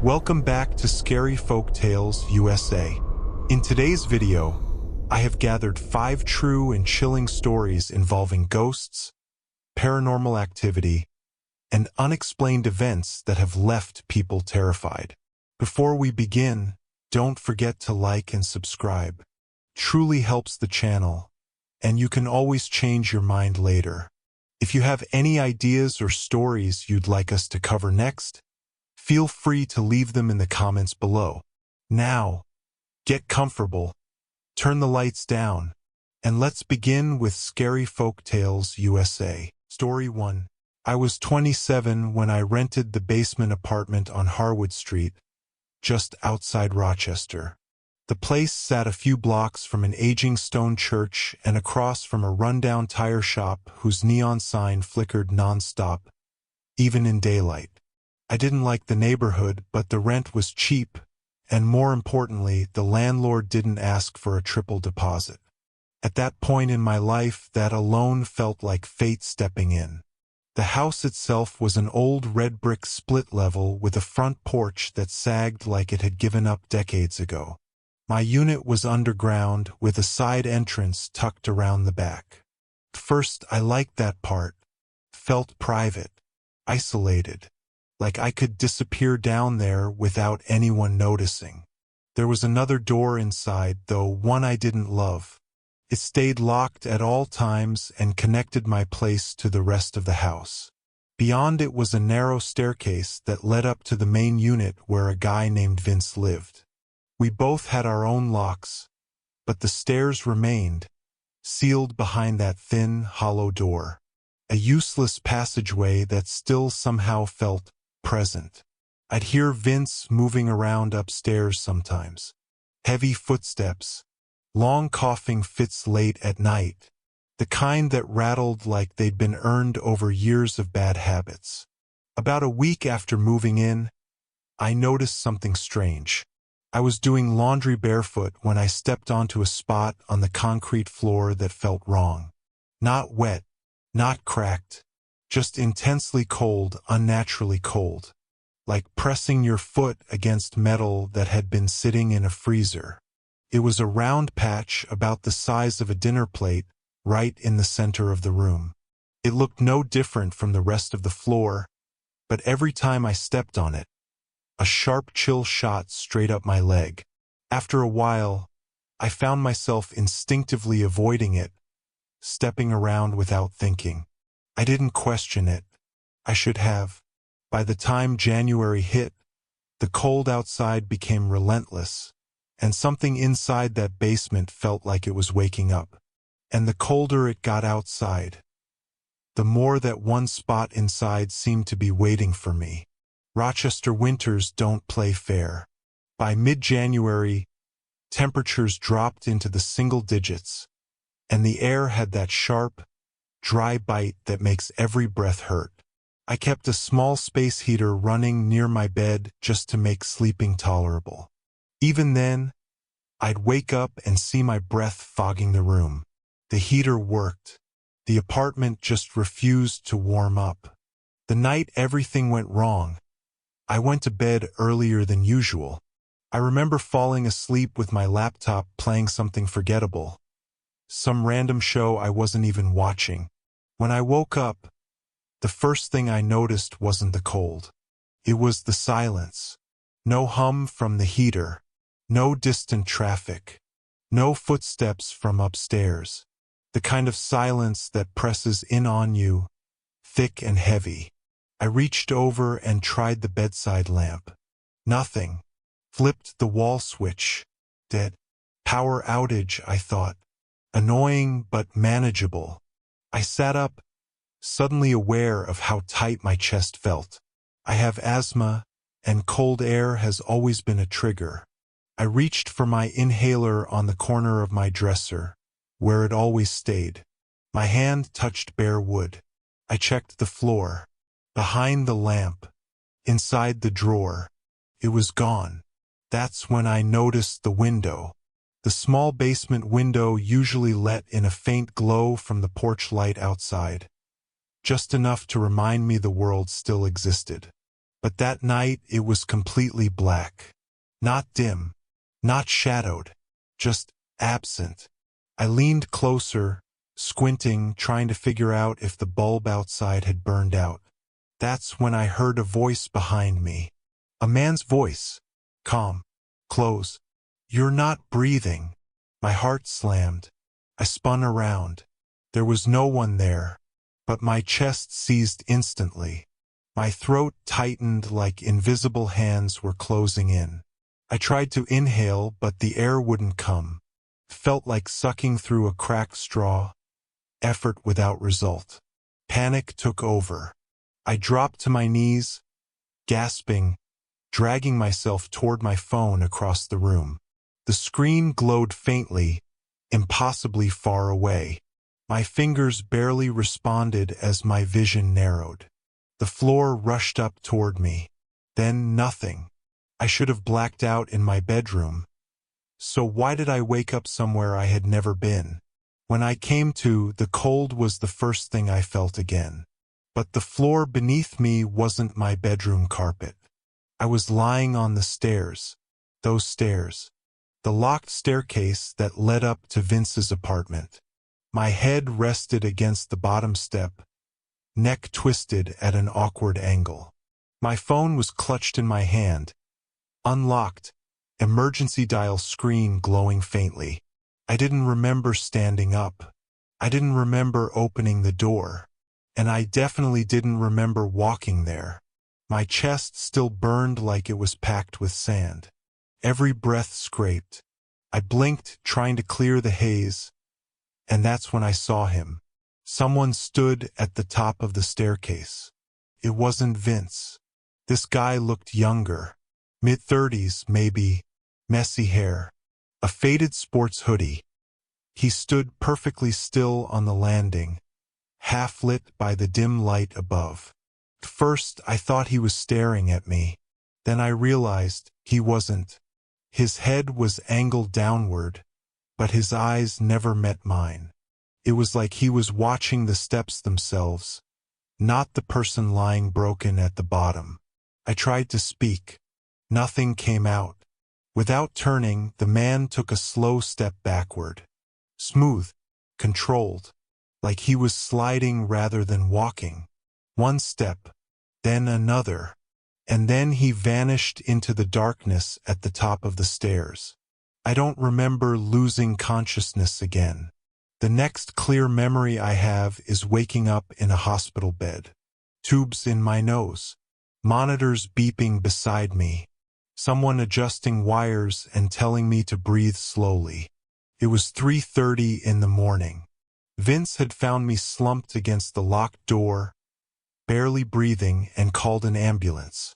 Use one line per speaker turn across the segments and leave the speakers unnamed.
Welcome back to Scary Folk Tales USA. In today's video, I have gathered 5 true and chilling stories involving ghosts, paranormal activity, and unexplained events that have left people terrified. Before we begin, don't forget to like and subscribe. It truly helps the channel, and you can always change your mind later. If you have any ideas or stories you'd like us to cover next, feel free to leave them in the comments below. Now, get comfortable, turn the lights down, and let's begin with Scary Folk Tales USA. Story 1. I was 27 when I rented the basement apartment on Harwood Street, just outside Rochester. The place sat a few blocks from an aging stone church and across from a rundown tire shop whose neon sign flickered non-stop, even in daylight. I didn't like the neighborhood, but the rent was cheap, and more importantly, the landlord didn't ask for a triple deposit. At that point in my life, that alone felt like fate stepping in. The house itself was an old red brick split level with a front porch that sagged like it had given up decades ago. My unit was underground with a side entrance tucked around the back. First, I liked that part. Felt private, isolated, like I could disappear down there without anyone noticing. There was another door inside, though one I didn't love. It stayed locked at all times and connected my place to the rest of the house. Beyond it was a narrow staircase that led up to the main unit where a guy named Vince lived. We both had our own locks, but the stairs remained, sealed behind that thin, hollow door. A useless passageway that still somehow felt present. I'd hear Vince moving around upstairs sometimes. Heavy footsteps, long coughing fits late at night, the kind that rattled like they'd been earned over years of bad habits. About a week after moving in, I noticed something strange. I was doing laundry barefoot when I stepped onto a spot on the concrete floor that felt wrong. Not wet, not cracked, just intensely cold, unnaturally cold. Like pressing your foot against metal that had been sitting in a freezer. It was a round patch about the size of a dinner plate, right in the center of the room. It looked no different from the rest of the floor, but every time I stepped on it, a sharp chill shot straight up my leg. After a while, I found myself instinctively avoiding it, stepping around without thinking. I didn't question it. I should have. By the time January hit, the cold outside became relentless, and something inside that basement felt like it was waking up. And the colder it got outside, the more that one spot inside seemed to be waiting for me. Rochester winters don't play fair. By mid-January, temperatures dropped into the single digits, and the air had that sharp, dry bite that makes every breath hurt. I kept a small space heater running near my bed just to make sleeping tolerable. Even then, I'd wake up and see my breath fogging the room. The heater worked. The apartment just refused to warm up. The night everything went wrong, I went to bed earlier than usual. I remember falling asleep with my laptop playing something forgettable. Some random show I wasn't even watching. When I woke up, the first thing I noticed wasn't the cold. It was the silence. No hum from the heater. No distant traffic. No footsteps from upstairs. The kind of silence that presses in on you, thick and heavy. I reached over and tried the bedside lamp. Nothing. Flipped the wall switch. Dead. Power outage, I thought. Annoying but manageable. I sat up, suddenly aware of how tight my chest felt. I have asthma, and cold air has always been a trigger. I reached for my inhaler on the corner of my dresser, where it always stayed. My hand touched bare wood. I checked the floor. Behind the lamp, inside the drawer, it was gone. That's when I noticed the window. The small basement window usually let in a faint glow from the porch light outside. Just enough to remind me the world still existed. But that night it was completely black. Not dim, not shadowed, just absent. I leaned closer, squinting, trying to figure out if the bulb outside had burned out. That's when I heard a voice behind me. A man's voice. Calm. Close. You're not breathing. My heart slammed. I spun around. There was no one there, but my chest seized instantly. My throat tightened like invisible hands were closing in. I tried to inhale, but the air wouldn't come. Felt like sucking through a cracked straw. Effort without result. Panic took over. I dropped to my knees, gasping, dragging myself toward my phone across the room. The screen glowed faintly, impossibly far away. My fingers barely responded as my vision narrowed. The floor rushed up toward me. Then nothing. I should have blacked out in my bedroom. So why did I wake up somewhere I had never been? When I came to, the cold was the first thing I felt again. But the floor beneath me wasn't my bedroom carpet. I was lying on the stairs. Those stairs. The locked staircase that led up to Vince's apartment. My head rested against the bottom step, neck twisted at an awkward angle. My phone was clutched in my hand. Unlocked, emergency dial screen glowing faintly. I didn't remember standing up. I didn't remember opening the door. And I definitely didn't remember walking there. My chest still burned like it was packed with sand. Every breath scraped. I blinked, trying to clear the haze. And that's when I saw him. Someone stood at the top of the staircase. It wasn't Vince. This guy looked younger. Mid-30s, maybe. Messy hair. A faded sports hoodie. He stood perfectly still on the landing, half lit by the dim light above. At first, I thought he was staring at me. Then I realized he wasn't. His head was angled downward, but his eyes never met mine. It was like he was watching the steps themselves, not the person lying broken at the bottom. I tried to speak. Nothing came out. Without turning, the man took a slow step backward. Smooth, controlled, like he was sliding rather than walking. One step, then another, and then he vanished into the darkness at the top of the stairs. I don't remember losing consciousness again. The next clear memory I have is waking up in a hospital bed. Tubes in my nose. Monitors beeping beside me. Someone adjusting wires and telling me to breathe slowly. It was 3:30 in the morning. Vince had found me slumped against the locked door, barely breathing, and called an ambulance.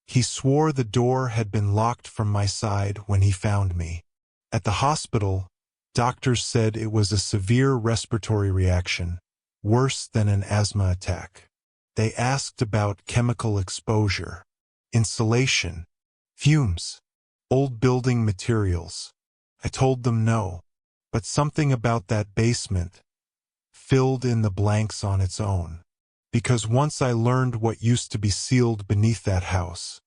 He swore the door had been locked from my side when he found me. At the hospital, doctors said it was a severe respiratory reaction, worse than an asthma attack. They asked about chemical exposure, insulation, fumes, old building materials. I told them no, but something about that basement filled in the blanks on its own. Because once I learned what used to be sealed beneath that house,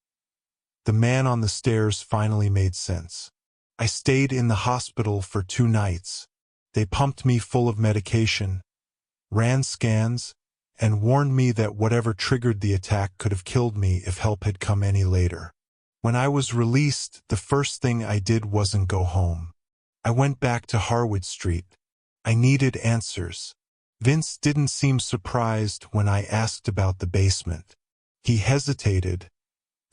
the man on the stairs finally made sense. I stayed in the hospital for 2 nights. They pumped me full of medication, ran scans, and warned me that whatever triggered the attack could have killed me if help had come any later. When I was released, the first thing I did wasn't go home. I went back to Harwood Street. I needed answers. Vince didn't seem surprised when I asked about the basement. He hesitated,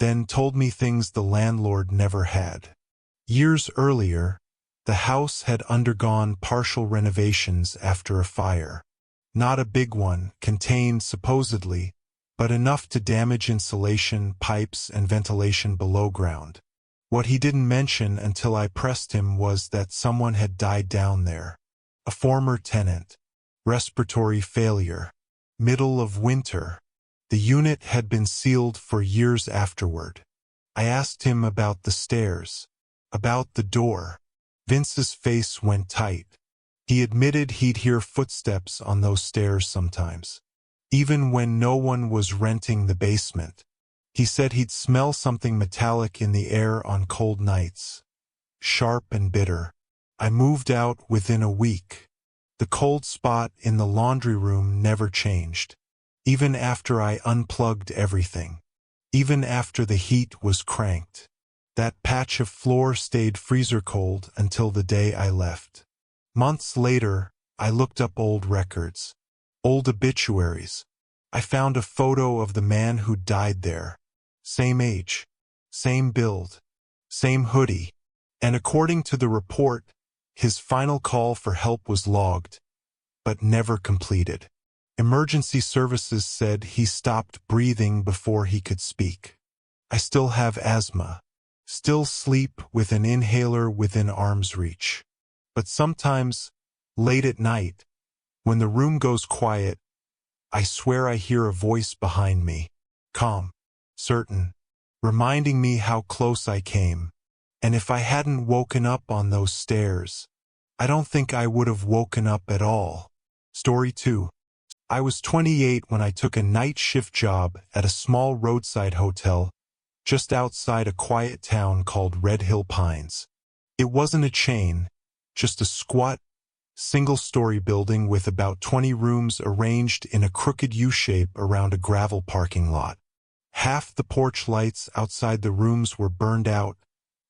then told me things the landlord never had. Years earlier, the house had undergone partial renovations after a fire. Not a big one, contained supposedly, but enough to damage insulation, pipes, and ventilation below ground. What he didn't mention until I pressed him was that someone had died down there. A former tenant. Respiratory failure. Middle of winter. The unit had been sealed for years afterward. I asked him about the stairs, about the door. Vince's face went tight. He admitted he'd hear footsteps on those stairs sometimes, even when no one was renting the basement. He said he'd smell something metallic in the air on cold nights, sharp and bitter. I moved out within a week. The cold spot in the laundry room never changed, even after I unplugged everything. Even after the heat was cranked. That patch of floor stayed freezer cold until the day I left. Months later, I looked up old records, old obituaries. I found a photo of the man who died there. Same age, same build, same hoodie. And according to the report, his final call for help was logged, but never completed. Emergency services said he stopped breathing before he could speak. I still have asthma. Still sleep with an inhaler within arm's reach. But sometimes, late at night, when the room goes quiet, I swear I hear a voice behind me, calm, certain, reminding me how close I came. And if I hadn't woken up on those stairs, I don't think I would have woken up at all. Story 2. I was 28 when I took a night shift job at a small roadside hotel just outside a quiet town called Red Hill Pines. It wasn't a chain, just a squat, single-story building with about 20 rooms arranged in a crooked U-shape around a gravel parking lot. Half the porch lights outside the rooms were burned out,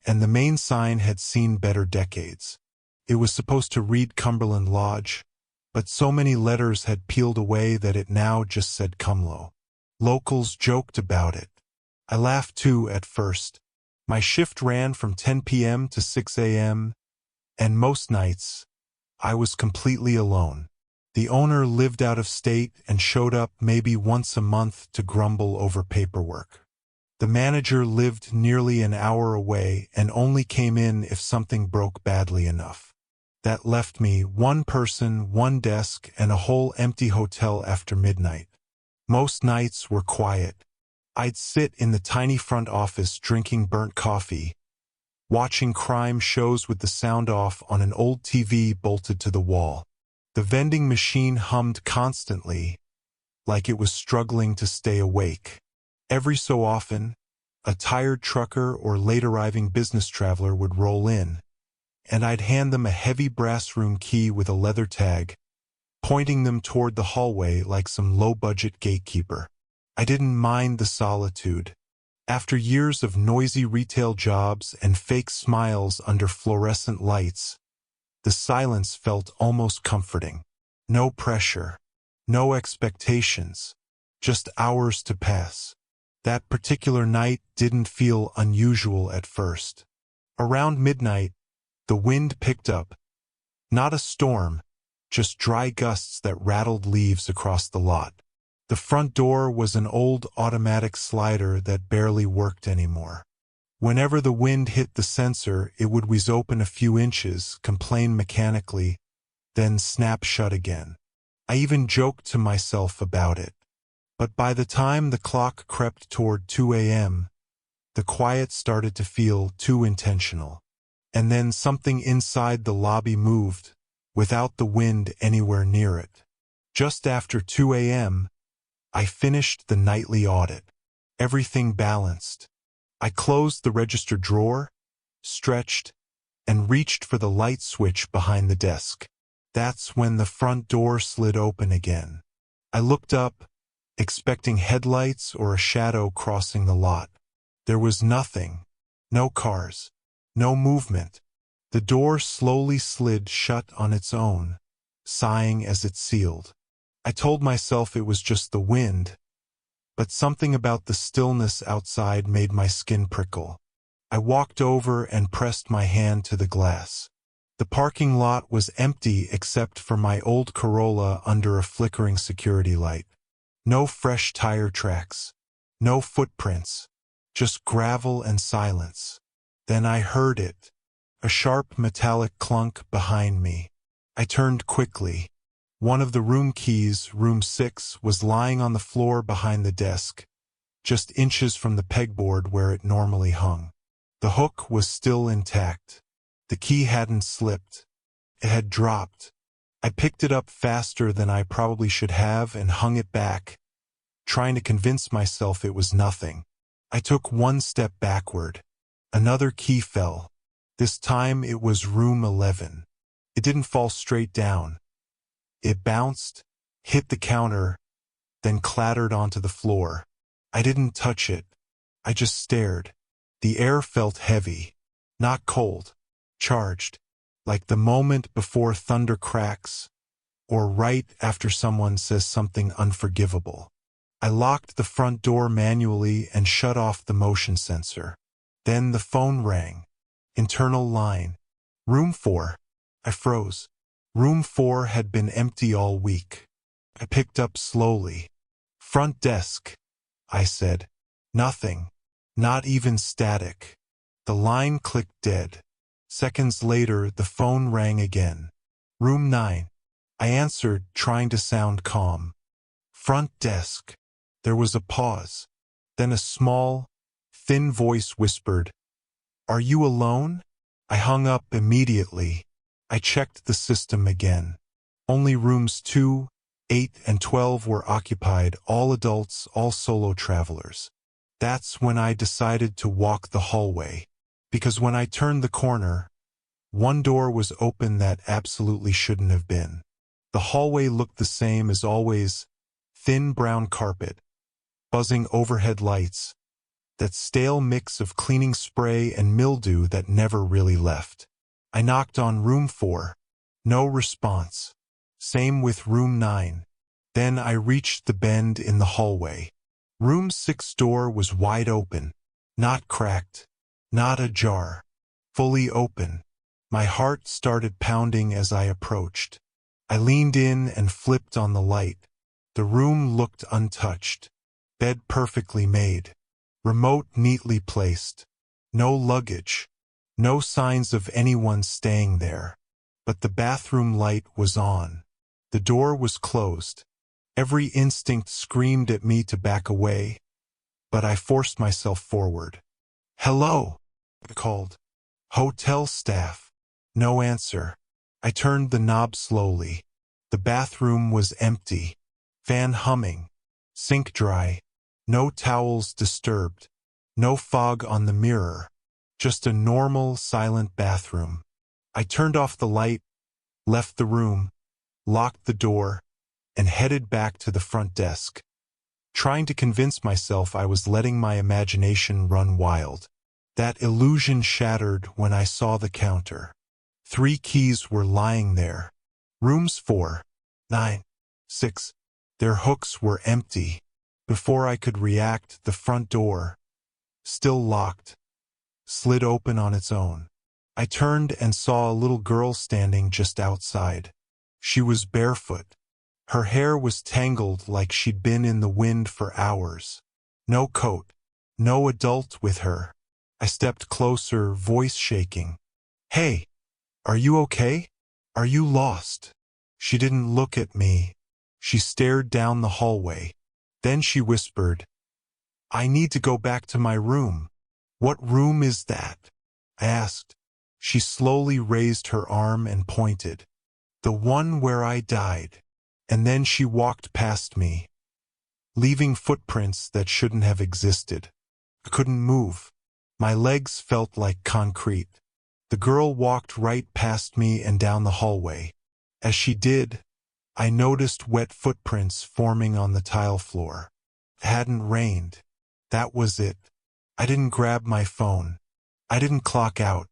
and the main sign had seen better decades. It was supposed to read Cumberland Lodge, but so many letters had peeled away that it now just said Cumlo. Locals joked about it. I laughed too at first. My shift ran from 10 p.m. to 6 a.m., and most nights, I was completely alone. The owner lived out of state and showed up maybe once a month to grumble over paperwork. The manager lived nearly an hour away and only came in if something broke badly enough. That left me one person, one desk, and a whole empty hotel after midnight. Most nights were quiet. I'd sit in the tiny front office drinking burnt coffee, watching crime shows with the sound off on an old TV bolted to the wall. The vending machine hummed constantly, like it was struggling to stay awake. Every so often, a tired trucker or late-arriving business traveler would roll in, and I'd hand them a heavy brass room key with a leather tag, pointing them toward the hallway like some low-budget gatekeeper. I didn't mind the solitude. After years of noisy retail jobs and fake smiles under fluorescent lights, the silence felt almost comforting. No pressure, no expectations, just hours to pass. That particular night didn't feel unusual at first. Around midnight, the wind picked up. Not a storm, just dry gusts that rattled leaves across the lot. The front door was an old automatic slider that barely worked anymore. Whenever the wind hit the sensor, it would whiz open a few inches, complain mechanically, then snap shut again. I even joked to myself about it. But by the time the clock crept toward 2 a.m., the quiet started to feel too intentional. And then something inside the lobby moved, without the wind anywhere near it. Just after 2 a.m., I finished the nightly audit. Everything balanced. I closed the register drawer, stretched, and reached for the light switch behind the desk. That's when the front door slid open again. I looked up, expecting headlights or a shadow crossing the lot. There was nothing. No cars. No movement. The door slowly slid shut on its own, sighing as it sealed. I told myself it was just the wind, but something about the stillness outside made my skin prickle. I walked over and pressed my hand to the glass. The parking lot was empty except for my old Corolla under a flickering security light. No fresh tire tracks. No footprints. Just gravel and silence. Then I heard it, a sharp metallic clunk behind me. I turned quickly. One of the room keys, room 6, was lying on the floor behind the desk, just inches from the pegboard where it normally hung. The hook was still intact. The key hadn't slipped. It had dropped. I picked it up faster than I probably should have and hung it back, trying to convince myself it was nothing. I took one step backward. Another key fell. This time it was room 11. It didn't fall straight down. It bounced, hit the counter, then clattered onto the floor. I didn't touch it. I just stared. The air felt heavy, not cold, charged, like the moment before thunder cracks, or right after someone says something unforgivable. I locked the front door manually and shut off the motion sensor. Then the phone rang. Internal line. Room 4. I froze. Room 4 had been empty all week. I picked up slowly. Front desk, I said. Nothing. Not even static. The line clicked dead. Seconds later, the phone rang again. Room 9. I answered, trying to sound calm. Front desk. There was a pause. Then a small, thin voice whispered, "Are you alone?" I hung up immediately. I checked the system again. Only rooms 2, 8, and 12 were occupied, all adults, all solo travelers. That's when I decided to walk the hallway. Because when I turned the corner, one door was open that absolutely shouldn't have been. The hallway looked the same as always, thin brown carpet, buzzing overhead lights, that stale mix of cleaning spray and mildew that never really left. I knocked on room 4. No response. Same with room 9. Then I reached the bend in the hallway. Room 6 door was wide open. Not cracked. Not ajar. Fully open. My heart started pounding as I approached. I leaned in and flipped on the light. The room looked untouched. Bed perfectly made. Remote neatly placed. No luggage. No signs of anyone staying there. But the bathroom light was on. The door was closed. Every instinct screamed at me to back away, but I forced myself forward. "Hello," I called. "Hotel staff." No answer. I turned the knob slowly. The bathroom was empty. Fan humming. Sink dry. No towels disturbed. No fog on the mirror. Just a normal, silent bathroom. I turned off the light, left the room, locked the door, and headed back to the front desk, trying to convince myself I was letting my imagination run wild. That illusion shattered when I saw the counter. 3 keys were lying there. Rooms 4, 9, 6. Their hooks were empty. Before I could react, the front door, still locked, slid open on its own. I turned and saw a little girl standing just outside. She was barefoot. Her hair was tangled like she'd been in the wind for hours. No coat. No adult with her. I stepped closer, voice shaking. "Hey, are you okay? Are you lost?" She didn't look at me. She stared down the hallway. Then she whispered, "I need to go back to my room." "What room is that?" I asked. She slowly raised her arm and pointed. "The one where I died." And then she walked past me, leaving footprints that shouldn't have existed. I couldn't move. My legs felt like concrete. The girl walked right past me and down the hallway. As she did, I noticed wet footprints forming on the tile floor. It hadn't rained. That was it. I didn't grab my phone. I didn't clock out.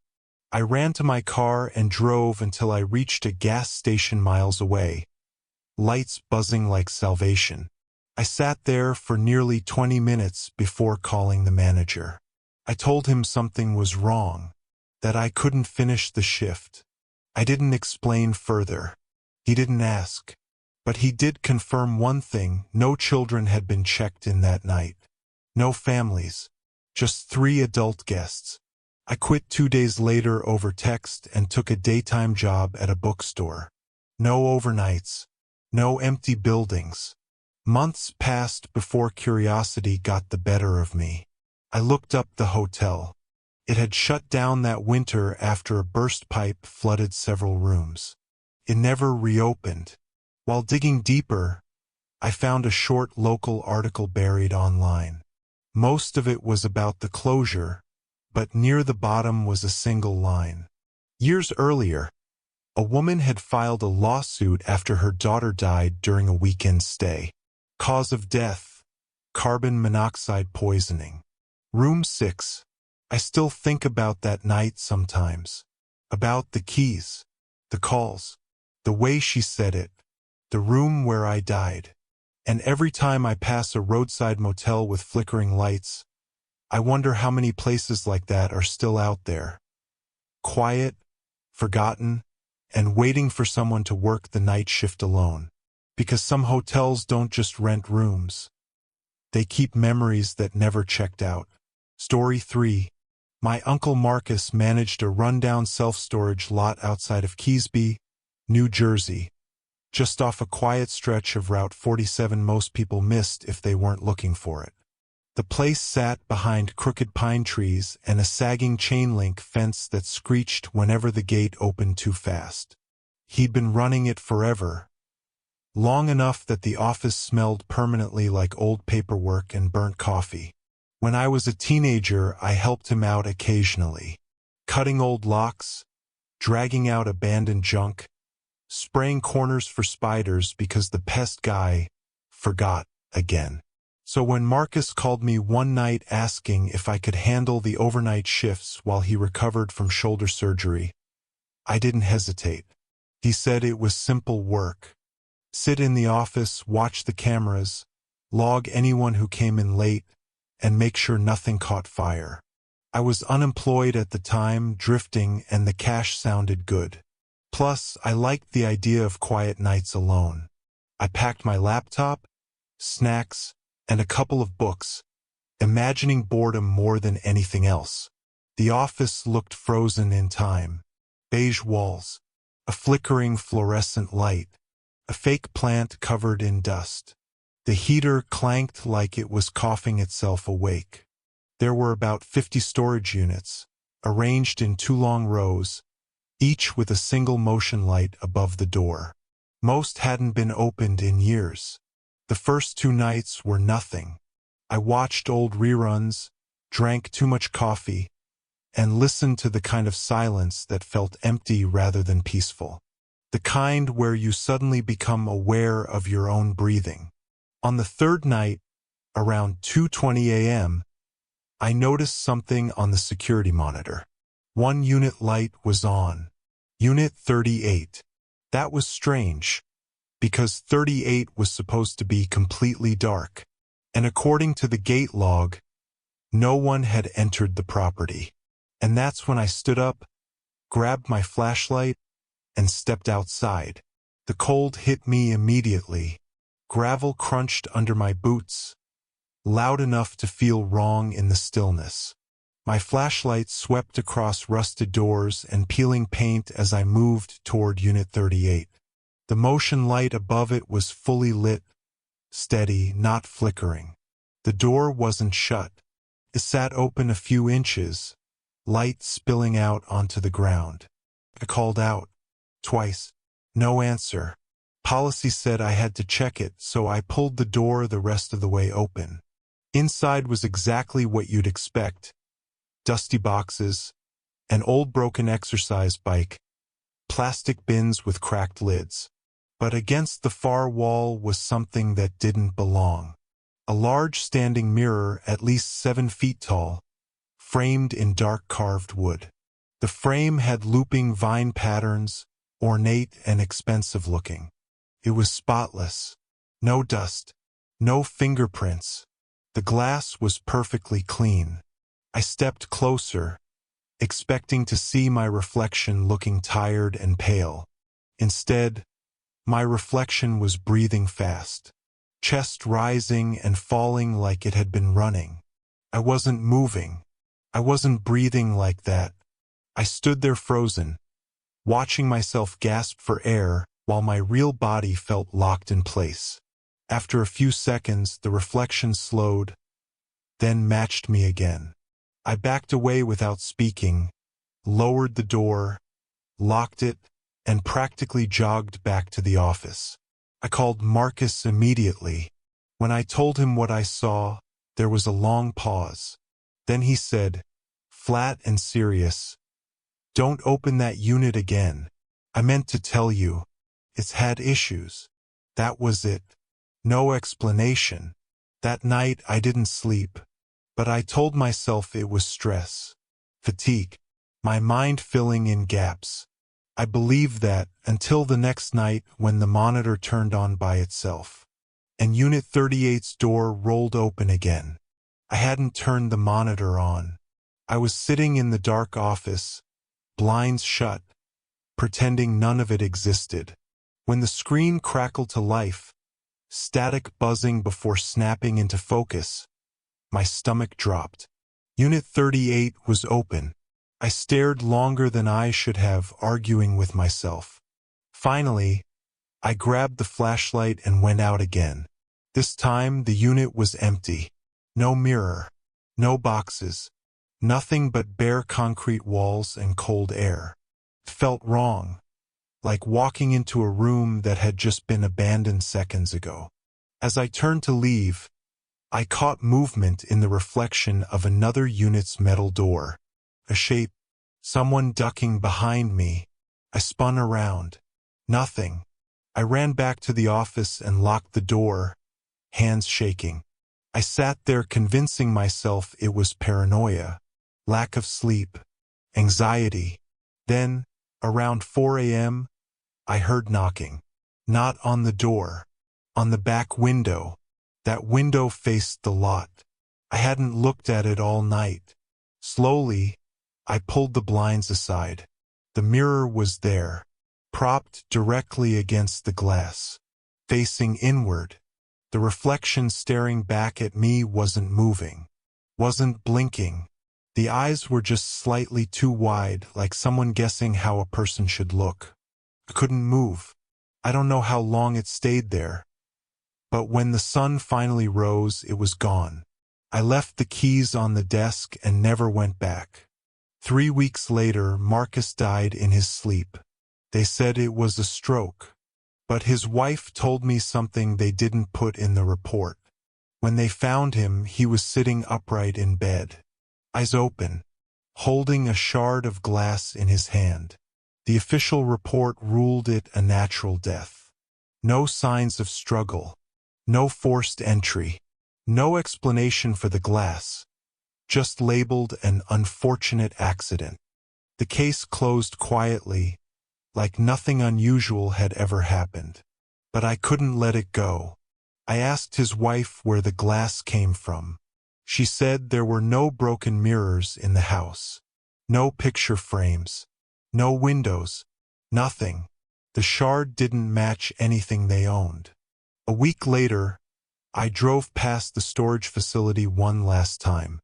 I ran to my car and drove until I reached a gas station miles away. Lights buzzing like salvation. I sat there for nearly 20 minutes before calling the manager. I told him something was wrong, that I couldn't finish the shift. I didn't explain further. He didn't ask. But he did confirm one thing: no children had been checked in that night. No families. Just 3 adult guests. I quit 2 days later over text and took a daytime job at a bookstore. No overnights. No empty buildings. Months passed before curiosity got the better of me. I looked up the hotel. It had shut down that winter after a burst pipe flooded several rooms. It never reopened. While digging deeper, I found a short local article buried online. Most of it was about the closure, but near the bottom was a single line. Years earlier, a woman had filed a lawsuit after her daughter died during a weekend stay. Cause of death: carbon monoxide poisoning. Room 6. I still think about that night sometimes. About the keys, the calls, the way she said it, the room where I died. And every time I pass a roadside motel with flickering lights, I wonder how many places like that are still out there. Quiet, forgotten, and waiting for someone to work the night shift alone. Because some hotels don't just rent rooms. They keep memories that never checked out. Story 3. My uncle Marcus managed a rundown self-storage lot outside of Keesby, New Jersey, just off a quiet stretch of Route 47 most people missed if they weren't looking for it. The place sat behind crooked pine trees and a sagging chain-link fence that screeched whenever the gate opened too fast. He'd been running it forever, long enough that the office smelled permanently like old paperwork and burnt coffee. When I was a teenager, I helped him out occasionally, cutting old locks, dragging out abandoned junk, spraying corners for spiders because the pest guy forgot again. So when Marcus called me one night asking if I could handle the overnight shifts while he recovered from shoulder surgery, I didn't hesitate. He said it was simple work. Sit in the office, watch the cameras, log anyone who came in late, and make sure nothing caught fire. I was unemployed at the time, drifting, and the cash sounded good. Plus, I liked the idea of quiet nights alone. I packed my laptop, snacks, and a couple of books, imagining boredom more than anything else. The office looked frozen in time. Beige walls, a flickering fluorescent light, a fake plant covered in dust. The heater clanked like it was coughing itself awake. There were about 50 storage units, arranged in 2 long rows, each with a single motion light above the door. Most hadn't been opened in years. The first 2 nights were nothing. I watched old reruns, drank too much coffee, and listened to the kind of silence that felt empty rather than peaceful. The kind where you suddenly become aware of your own breathing. On the 3rd night, around 2:20 a.m., I noticed something on the security monitor. 1 unit light was on. Unit 38. That was strange, because 38 was supposed to be completely dark, and according to the gate log, no one had entered the property. And that's when I stood up, grabbed my flashlight, and stepped outside. The cold hit me immediately. Gravel crunched under my boots, loud enough to feel wrong in the stillness. My flashlight swept across rusted doors and peeling paint as I moved toward Unit 38. The motion light above it was fully lit, steady, not flickering. The door wasn't shut. It sat open a few inches, light spilling out onto the ground. I called out, twice. No answer. Policy said I had to check it, so I pulled the door the rest of the way open. Inside was exactly what you'd expect. Dusty boxes, an old broken exercise bike, plastic bins with cracked lids. But against the far wall was something that didn't belong. A large standing mirror at least 7 feet tall, framed in dark carved wood. The frame had looping vine patterns, ornate and expensive looking. It was spotless. No dust. No fingerprints. The glass was perfectly clean. I stepped closer, expecting to see my reflection looking tired and pale. Instead, my reflection was breathing fast, chest rising and falling like it had been running. I wasn't moving. I wasn't breathing like that. I stood there frozen, watching myself gasp for air while my real body felt locked in place. After a few seconds, the reflection slowed, then matched me again. I backed away without speaking, lowered the door, locked it, and practically jogged back to the office. I called Marcus immediately. When I told him what I saw, There was a long pause. Then he said, flat and serious, "Don't open that unit again. I meant to tell you. It's had issues." That was it. No explanation. That night I didn't sleep, but I told myself it was stress, fatigue, my mind filling in gaps. I believed that until the next night when the monitor turned on by itself, and Unit 38's door rolled open again. I hadn't turned the monitor on. I was sitting in the dark office, blinds shut, pretending none of it existed. When the screen crackled to life, static buzzing before snapping into focus, my stomach dropped. Unit 38 was open. I stared longer than I should have, arguing with myself. Finally, I grabbed the flashlight and went out again. This time the unit was empty. No mirror, no boxes, nothing but bare concrete walls and cold air. It felt wrong, like walking into a room that had just been abandoned seconds ago. As I turned to leave, I caught movement in the reflection of another unit's metal door. A shape, someone ducking behind me. I spun around. Nothing. I ran back to the office and locked the door, hands shaking. I sat there convincing myself it was paranoia, lack of sleep, anxiety. Then, around 4 a.m., I heard knocking. Not on the door, on the back window. That window faced the lot. I hadn't looked at it all night. Slowly, I pulled the blinds aside. The mirror was there, propped directly against the glass, facing inward. The reflection staring back at me wasn't moving, wasn't blinking. The eyes were just slightly too wide, like someone guessing how a person should look. I couldn't move. I don't know how long it stayed there. But when the sun finally rose, it was gone. I left the keys on the desk and never went back. 3 weeks later, Marcus died in his sleep. They said it was a stroke. But his wife told me something they didn't put in the report. When they found him, he was sitting upright in bed, eyes open, holding a shard of glass in his hand. The official report ruled it a natural death. No signs of struggle, no forced entry, no explanation for the glass, just labeled an unfortunate accident. The case closed quietly, like nothing unusual had ever happened. But I couldn't let it go. I asked his wife where the glass came from. She said there were no broken mirrors in the house, no picture frames, no windows, nothing. The shard didn't match anything they owned. A week later, I drove past the storage facility one last time.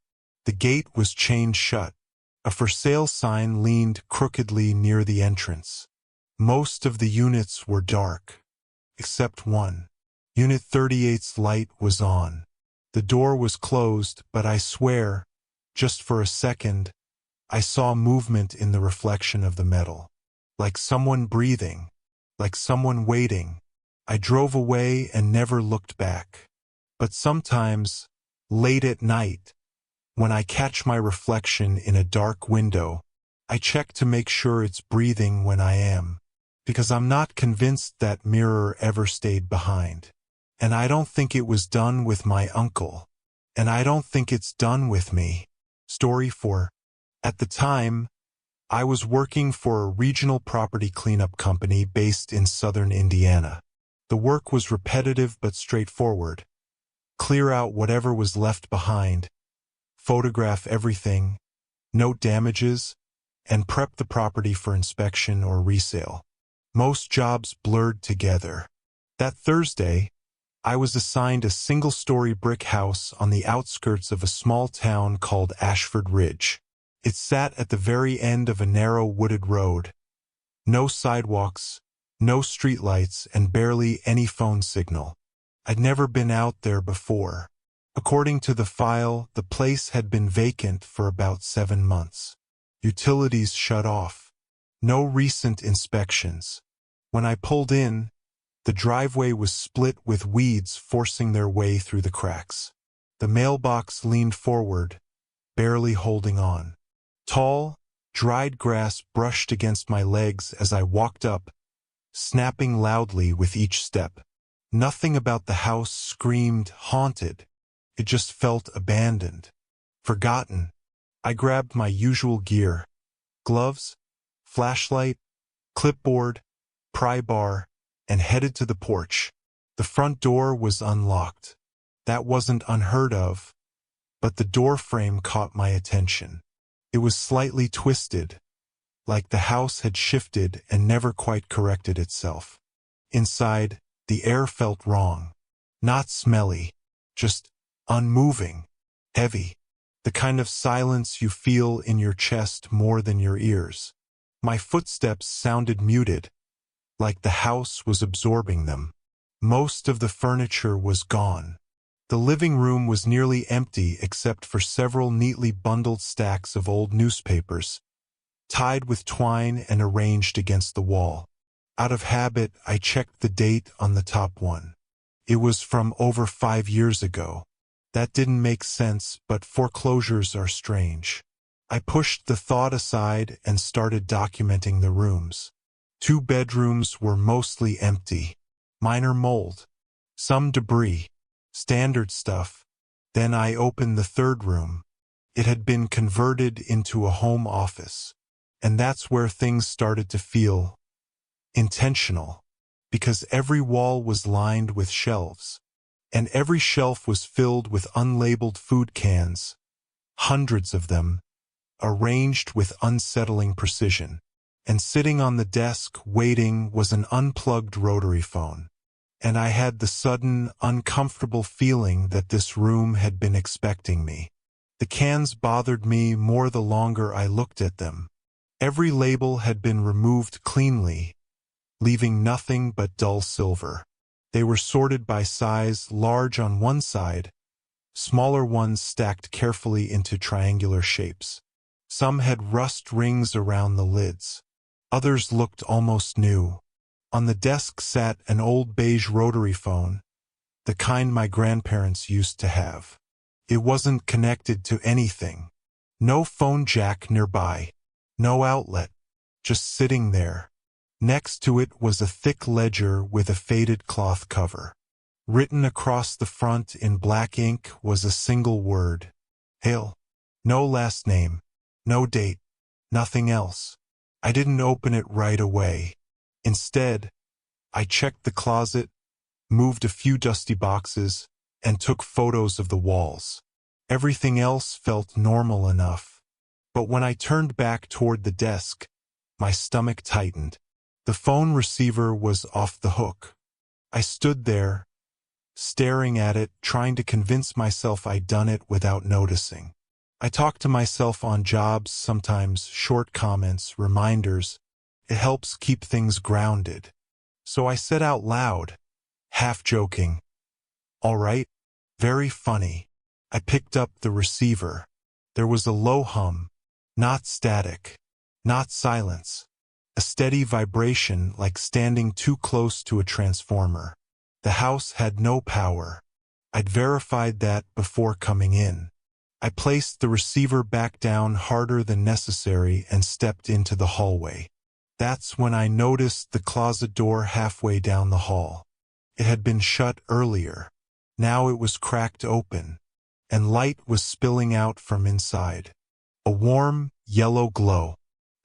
The gate was chained shut. A for sale sign leaned crookedly near the entrance. Most of the units were dark, except one. Unit 38's light was on. The door was closed, but I swear, just for a second, I saw movement in the reflection of the metal. Like someone breathing, like someone waiting. I drove away and never looked back. But sometimes, late at night, when I catch my reflection in a dark window, I check to make sure it's breathing when I am. Because I'm not convinced that mirror ever stayed behind. And I don't think it was done with my uncle. And I don't think it's done with me. Story 4. At the time, I was working for a regional property cleanup company based in southern Indiana. The work was repetitive but straightforward. Clear out whatever was left behind, photograph everything, note damages, and prep the property for inspection or resale. Most jobs blurred together. That Thursday, I was assigned a single-story brick house on the outskirts of a small town called Ashford Ridge. It sat at the very end of a narrow wooded road. No sidewalks, no streetlights, and barely any phone signal. I'd never been out there before. According to the file, the place had been vacant for about 7 months. Utilities shut off. No recent inspections. When I pulled in, the driveway was split with weeds forcing their way through the cracks. The mailbox leaned forward, barely holding on. Tall, dried grass brushed against my legs as I walked up, snapping loudly with each step. Nothing about the house screamed haunted. It just felt abandoned, forgotten. I grabbed my usual gear: gloves, flashlight, clipboard, pry bar, and headed to the porch. The front door was unlocked. That wasn't unheard of, but the door frame caught my attention. It was slightly twisted, like the house had shifted and never quite corrected itself. Inside, the air felt wrong. Not smelly, just unmoving, heavy. The kind of silence you feel in your chest more than your ears. My footsteps sounded muted, like the house was absorbing them. Most of the furniture was gone. The living room was nearly empty except for several neatly bundled stacks of old newspapers, tied with twine and arranged against the wall. Out of habit, I checked the date on the top one. It was from over 5 years ago. That didn't make sense, but foreclosures are strange. I pushed the thought aside and started documenting the rooms. 2 bedrooms were mostly empty. Minor mold, some debris, standard stuff. Then I opened the 3rd room. It had been converted into a home office. And that's where things started to feel intentional, because every wall was lined with shelves, and every shelf was filled with unlabeled food cans, hundreds of them, arranged with unsettling precision. And sitting on the desk, waiting, was an unplugged rotary phone. And I had the sudden, uncomfortable feeling that this room had been expecting me. The cans bothered me more the longer I looked at them. Every label had been removed cleanly, leaving nothing but dull silver. They were sorted by size, large on one side, smaller ones stacked carefully into triangular shapes. Some had rust rings around the lids. Others looked almost new. On the desk sat an old beige rotary phone, the kind my grandparents used to have. It wasn't connected to anything. No phone jack nearby. No outlet. Just sitting there. Next to it was a thick ledger with a faded cloth cover. Written across the front in black ink was a single word: Hale. No last name. No date. Nothing else. I didn't open it right away. Instead, I checked the closet, moved a few dusty boxes, and took photos of the walls. Everything else felt normal enough. But when I turned back toward the desk, my stomach tightened. The phone receiver was off the hook. I stood there, staring at it, trying to convince myself I'd done it without noticing. I talked to myself on jobs, sometimes short comments, reminders. It helps keep things grounded. So I said out loud, half joking, "All right, very funny." I picked up the receiver. There was a low hum, not static, not silence. A steady vibration, like standing too close to a transformer. The house had no power. I'd verified that before coming in. I placed the receiver back down harder than necessary and stepped into the hallway. That's when I noticed the closet door halfway down the hall. It had been shut earlier. Now it was cracked open, and light was spilling out from inside. A warm, yellow glow.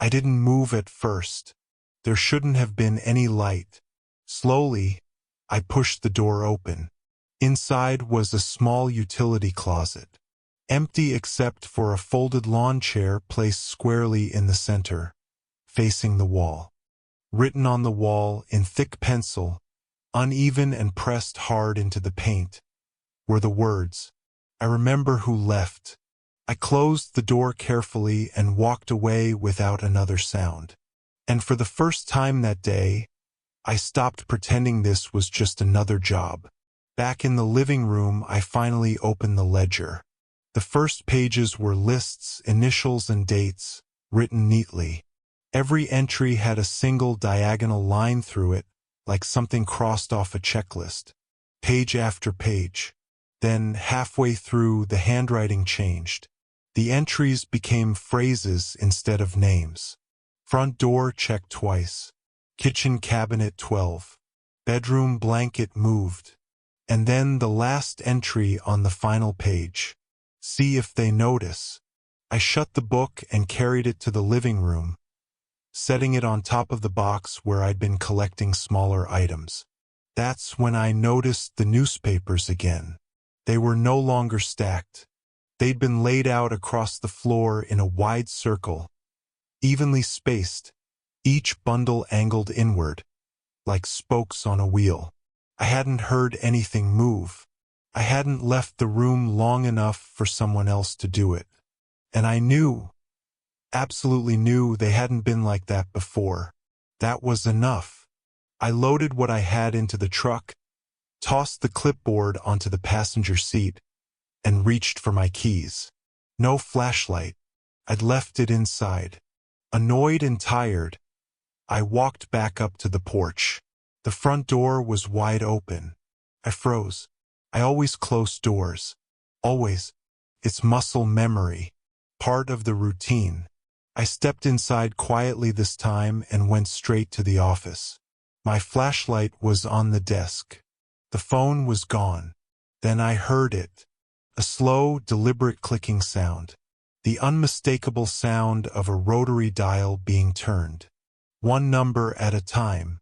I didn't move at first. There shouldn't have been any light. Slowly, I pushed the door open. Inside was a small utility closet, empty except for a folded lawn chair placed squarely in the center, facing the wall. Written on the wall in thick pencil, uneven and pressed hard into the paint, were the words, "I remember who left." I closed the door carefully and walked away without another sound. And for the first time that day, I stopped pretending this was just another job. Back in the living room, I finally opened the ledger. The first pages were lists, initials, and dates, written neatly. Every entry had a single diagonal line through it, like something crossed off a checklist. Page after page. Then, halfway through, the handwriting changed. The entries became phrases instead of names. Front door checked twice. Kitchen cabinet 12. Bedroom blanket moved. And then the last entry on the final page. See if they notice. I shut the book and carried it to the living room, setting it on top of the box where I'd been collecting smaller items. That's when I noticed the newspapers again. They were no longer stacked. They'd been laid out across the floor in a wide circle, evenly spaced, each bundle angled inward, like spokes on a wheel. I hadn't heard anything move. I hadn't left the room long enough for someone else to do it. And I knew, absolutely knew, they hadn't been like that before. That was enough. I loaded what I had into the truck, tossed the clipboard onto the passenger seat, and reached for my keys. No flashlight. I'd left it inside. Annoyed and tired, I walked back up to the porch. The front door was wide open. I froze. I always close doors. Always. It's muscle memory. Part of the routine. I stepped inside quietly this time and went straight to the office. My flashlight was on the desk. The phone was gone. Then I heard it. A slow, deliberate clicking sound. The unmistakable sound of a rotary dial being turned. One number at a time.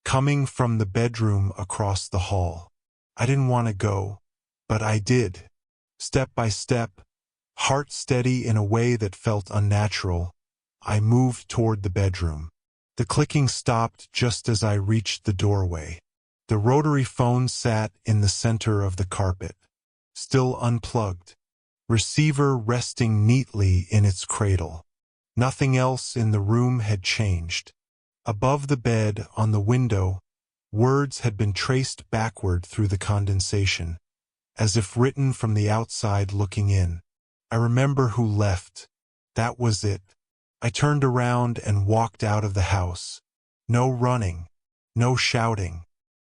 Coming from the bedroom across the hall. I didn't want to go, but I did. Step by step, heart steady in a way that felt unnatural, I moved toward the bedroom. The clicking stopped just as I reached the doorway. The rotary phone sat in the center of the carpet, still unplugged, receiver resting neatly in its cradle. Nothing else in the room had changed. Above the bed, on the window, words had been traced backward through the condensation, as if written from the outside looking in. I remember who left. That was it. I turned around and walked out of the house. No running, no shouting,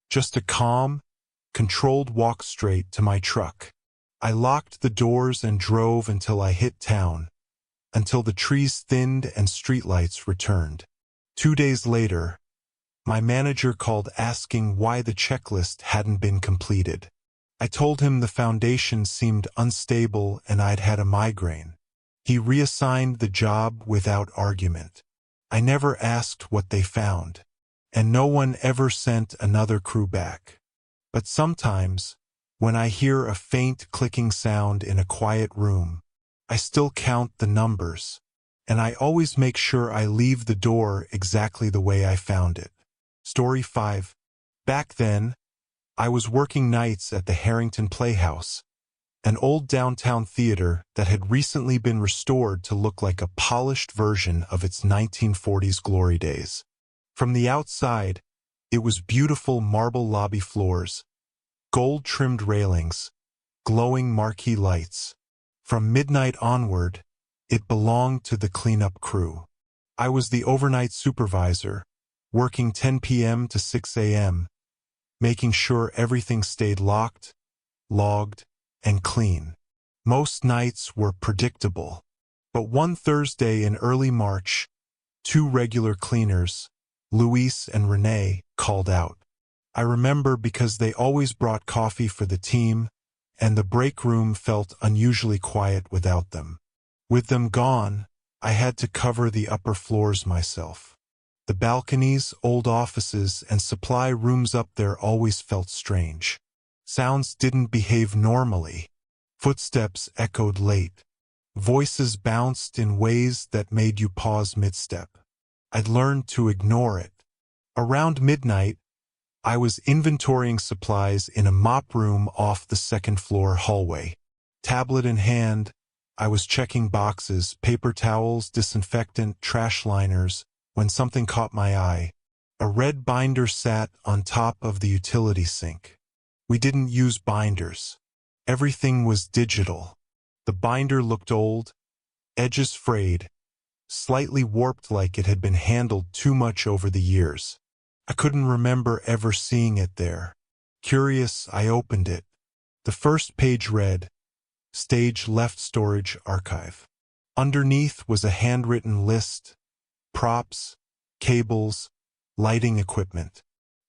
just a calm, controlled walk straight to my truck. I locked the doors and drove until I hit town, until the trees thinned and streetlights returned. 2 days later, my manager called asking why the checklist hadn't been completed. I told him the foundation seemed unstable and I'd had a migraine. He reassigned the job without argument. I never asked what they found, and no one ever sent another crew back. But sometimes, when I hear a faint clicking sound in a quiet room, I still count the numbers, and I always make sure I leave the door exactly the way I found it. Story 5. Back then, I was working nights at the Harrington Playhouse, an old downtown theater that had recently been restored to look like a polished version of its 1940s glory days. From the outside, it was beautiful marble lobby floors, gold-trimmed railings, glowing marquee lights. From midnight onward, it belonged to the cleanup crew. I was the overnight supervisor, working 10 p.m. to 6 a.m., making sure everything stayed locked, logged, and clean. Most nights were predictable, but one Thursday in early March, 2 regular cleaners, Luis and Renee, called out. I remember because they always brought coffee for the team, and the break room felt unusually quiet without them. With them gone, I had to cover the upper floors myself. The balconies, old offices, and supply rooms up there always felt strange. Sounds didn't behave normally. Footsteps echoed late. Voices bounced in ways that made you pause mid-step. I'd learned to ignore it. Around midnight, I was inventorying supplies in a mop room off the second-floor hallway. Tablet in hand, I was checking boxes, paper towels, disinfectant, trash liners, when something caught my eye. A red binder sat on top of the utility sink. We didn't use binders. Everything was digital. The binder looked old, edges frayed, slightly warped like it had been handled too much over the years. I couldn't remember ever seeing it there. Curious, I opened it. The first page read, Stage Left Storage Archive. Underneath was a handwritten list, props, cables, lighting equipment.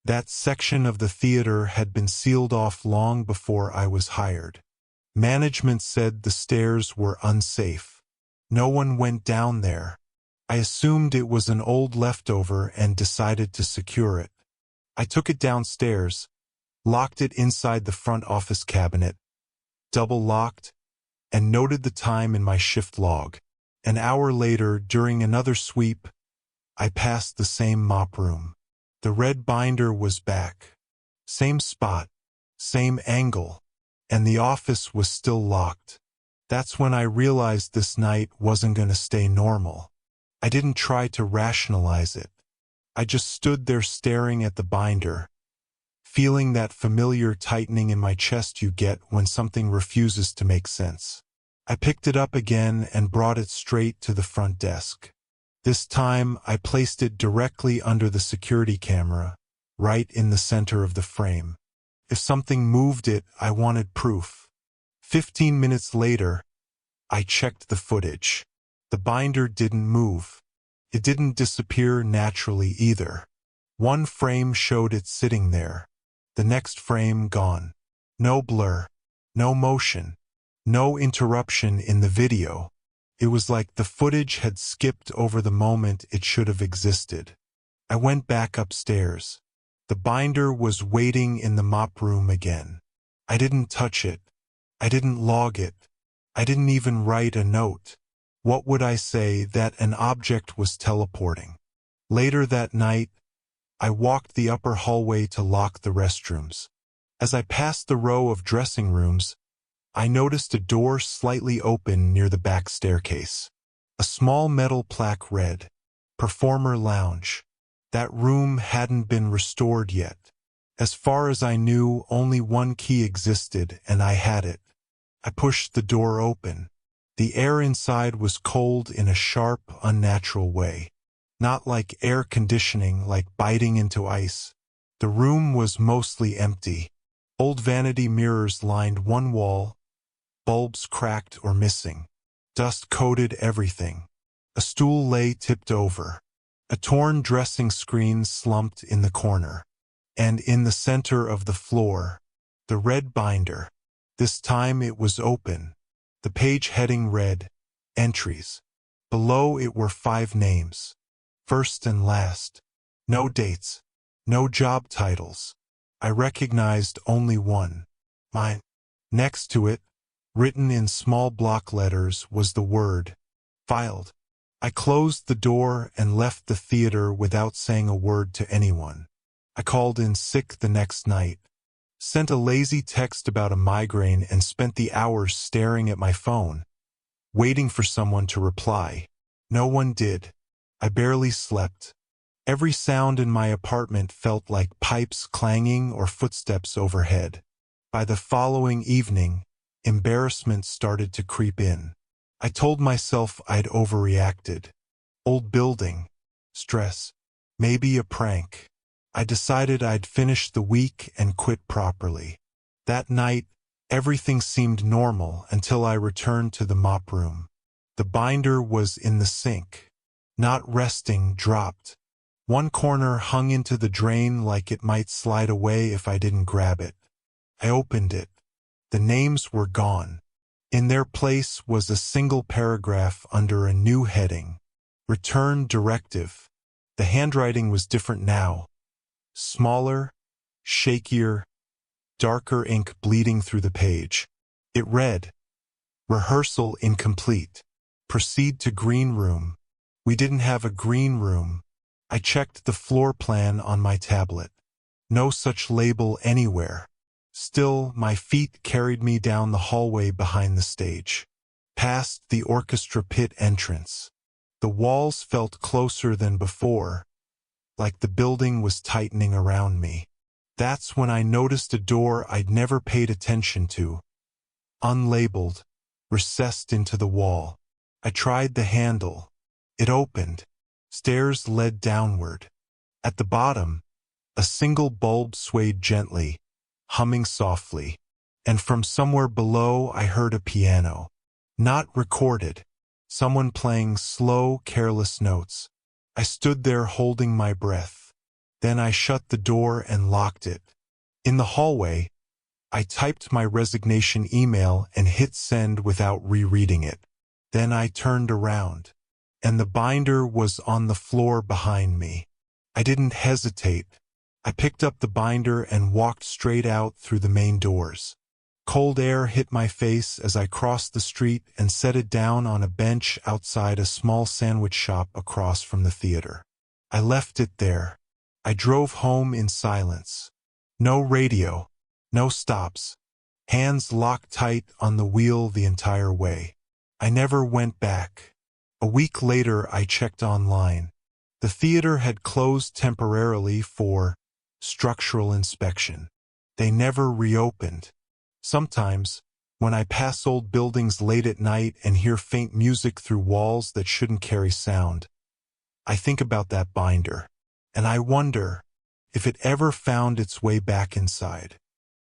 That section of the theater had been sealed off long before I was hired. Management said the stairs were unsafe. No one went down there. I assumed it was an old leftover and decided to secure it. I took it downstairs, locked it inside the front office cabinet, double-locked, and noted the time in my shift log. An hour later, during another sweep, I passed the same mop room. The red binder was back. Same spot, same angle, and the office was still locked. That's when I realized this night wasn't going to stay normal. I didn't try to rationalize it. I just stood there staring at the binder, feeling that familiar tightening in my chest you get when something refuses to make sense. I picked it up again and brought it straight to the front desk. This time, I placed it directly under the security camera, right in the center of the frame. If something moved it, I wanted proof. 15 minutes later, I checked the footage. The binder didn't move. It didn't disappear naturally either. One frame showed it sitting there. The next frame gone. No blur, no motion, no interruption in the video. It was like the footage had skipped over the moment it should have existed. I went back upstairs. The binder was waiting in the mop room again. I didn't touch it. I didn't log it. I didn't even write a note. What would I say? That an object was teleporting? Later that night, I walked the upper hallway to lock the restrooms. As I passed the row of dressing rooms, I noticed a door slightly open near the back staircase. A small metal plaque read, Performer Lounge. That room hadn't been restored yet. As far as I knew, only one key existed, and I had it. I pushed the door open. The air inside was cold in a sharp, unnatural way. Not like air conditioning, like biting into ice. The room was mostly empty. Old vanity mirrors lined one wall, bulbs cracked or missing. Dust coated everything. A stool lay tipped over. A torn dressing screen slumped in the corner. And in the center of the floor, the red binder. This time it was open. The page heading read, Entries. Below it were 5 names. First and last. No dates. No job titles. I recognized only one. Mine. Next to it, written in small block letters, was the word, Filed. I closed the door and left the theater without saying a word to anyone. I called in sick the next night, sent a lazy text about a migraine, and spent the hours staring at my phone, waiting for someone to reply. No one did. I barely slept. Every sound in my apartment felt like pipes clanging or footsteps overhead. By the following evening, embarrassment started to creep in. I told myself I'd overreacted. Old building. Stress. Maybe a prank. I decided I'd finish the week and quit properly. That night, everything seemed normal until I returned to the mop room. The binder was in the sink. Not resting, dropped. One corner hung into the drain like it might slide away if I didn't grab it. I opened it. The names were gone. In their place was a single paragraph under a new heading. Return Directive. The handwriting was different now. Smaller, shakier, darker ink bleeding through the page. It read, Rehearsal incomplete. Proceed to green room. We didn't have a green room. I checked the floor plan on my tablet. No such label anywhere. Still, my feet carried me down the hallway behind the stage, past the orchestra pit entrance. The walls felt closer than before, like the building was tightening around me. That's when I noticed a door I'd never paid attention to. Unlabeled, recessed into the wall. I tried the handle. It opened. Stairs led downward. At the bottom, a single bulb swayed gently, humming softly. and from somewhere below I heard a piano. Not recorded. Someone playing slow, careless notes. I stood there holding my breath. Then I shut the door and locked it. In the hallway, I typed my resignation email and hit send without rereading it. Then I turned around, and the binder was on the floor behind me. I didn't hesitate. I picked up the binder and walked straight out through the main doors. Cold air hit my face as I crossed the street and set it down on a bench outside a small sandwich shop across from the theater. I left it there. I drove home in silence. No radio. No stops. Hands locked tight on the wheel the entire way. I never went back. A week later, I checked online. The theater had closed temporarily for structural inspection. They never reopened. Sometimes, when I pass old buildings late at night and hear faint music through walls that shouldn't carry sound, I think about that binder, and I wonder if it ever found its way back inside.